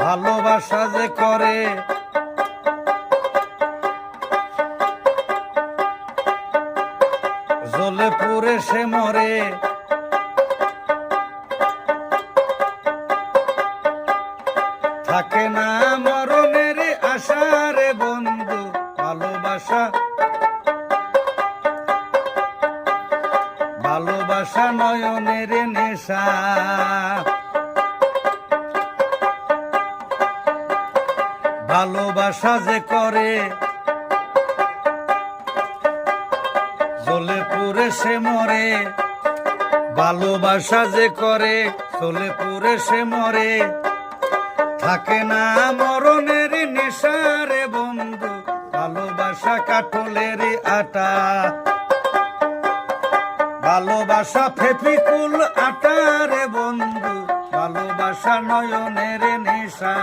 ভালোবাসা যে করে জ্বলে পুড়ে সে মরে, থাকে না মরণের আশা রে বন্ধু। ভালোবাসা ভালোবাসা নয়নের নেশা, ভালোবাসা যে করে জ্বলে পুড়ে সে মরে, ভালোবাসা যে করে জ্বলে পুড়ে সে মরে, থাকে না মরণের নেশা রে বন্ধু। ভালোবাসা কাঠলের আটা, ভালোবাসা ফেফিকুল আটা রে বন্ধু। ভালোবাসা নয়নের নেশা।